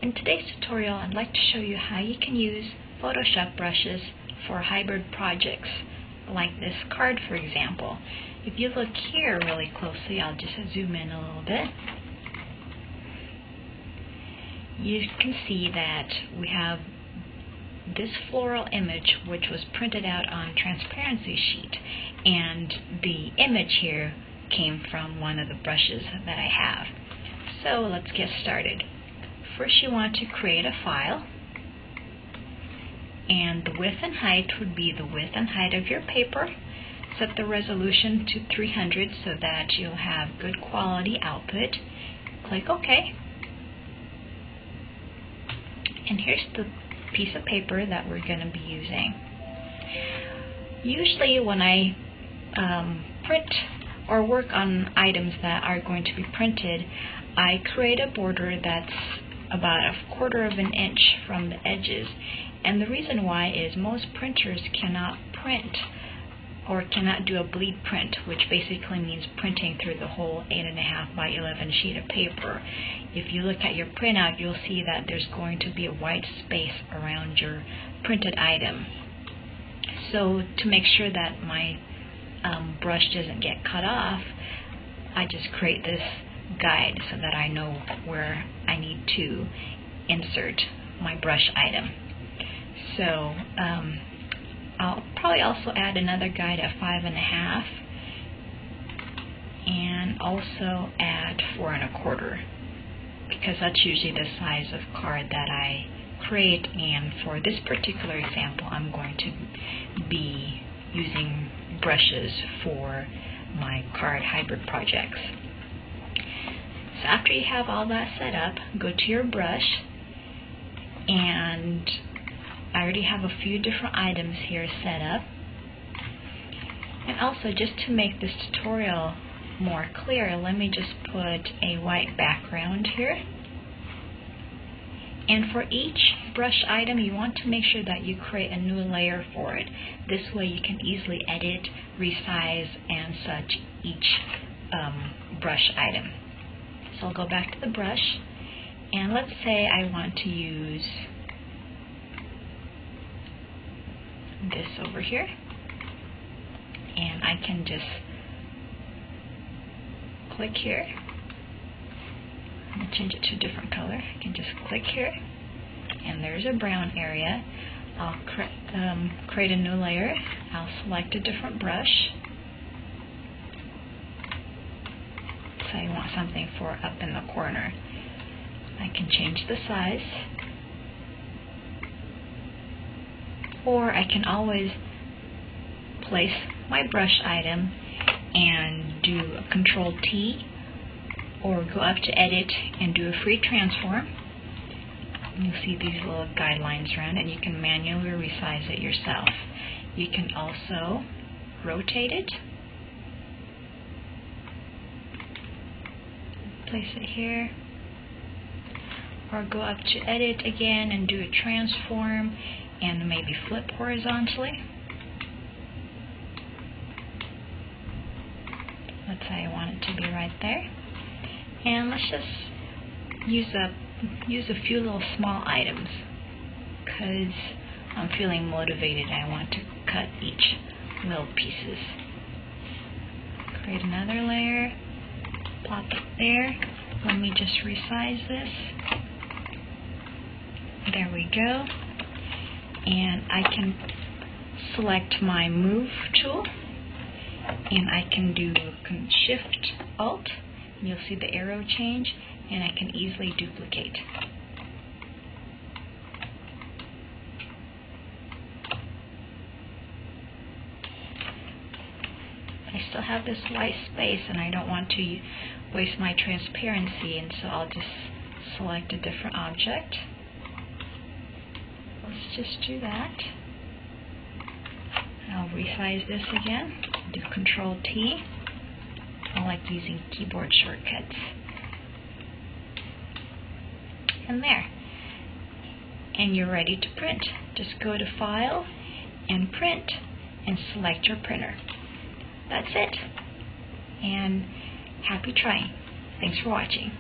In today's tutorial, I'd like to show you how you can use Photoshop brushes for hybrid projects, like this card, for example. If you look here really closely, I'll just zoom in a little bit. You can see that we have this floral image which was printed out on transparency sheet, and the image here came from one of the brushes that I have. So let's get started. First, you want to create a file, and the width and height would be the width and height of your paper. Set the resolution to 300 so that you'll have good quality output. Click OK. And here's the piece of paper that we're going to be using. Usually when I print or work on items that are going to be printed, I create a border that's about 1/4 of an inch from the edges. And the reason why is most printers cannot print or cannot do a bleed print, which basically means printing through the whole 8.5 by 11 sheet of paper. If you look at your printout, you'll see that there's going to be a white space around your printed item. So to make sure that my brush doesn't get cut off, I just create this guide so that I know where I need to insert my brush item. So I'll probably also add another guide at 5.5 and also add 4 1/4, because that's usually the size of card that I create, and for this particular example I'm going to be using brushes for my card hybrid projects. So after you have all that set up, go to your brush, and I already have a few different items here set up. And also, just to make this tutorial more clear, let me just put a white background here. And for each brush item, you want to make sure that you create a new layer for it. This way you can easily edit, resize, and such each brush item. So I'll go back to the brush, and let's say I want to use this over here, and I can just click here. I'm going to change it to a different color. I can just click here, and there's a brown area. I'll create a new layer. I'll select a different brush. So I want something for up in the corner. I can change the size, or I can always place my brush item and do a Control T, or go up to Edit and do a free transform. You'll see these little guidelines around it. You can manually resize it yourself. You can also rotate it, place it here, or go up to Edit again and do a transform and maybe flip horizontally. Let's say I want it to be right there. And let's just use a few little small items, because I'm feeling motivated. I want to cut each little pieces. Create another layer, pop it there. Let me just resize this. There we go. And I can select my Move tool, and I can do Shift Alt, and you'll see the arrow change, and I can easily duplicate. I still have this white space, and I don't want to waste my transparency, and so I'll just select a different object. Let's just do that. I'll resize this again, do Control T. I like using keyboard shortcuts. And there. And you're ready to print. Just go to File and Print and select your printer. That's it. And happy trying. Thanks for watching.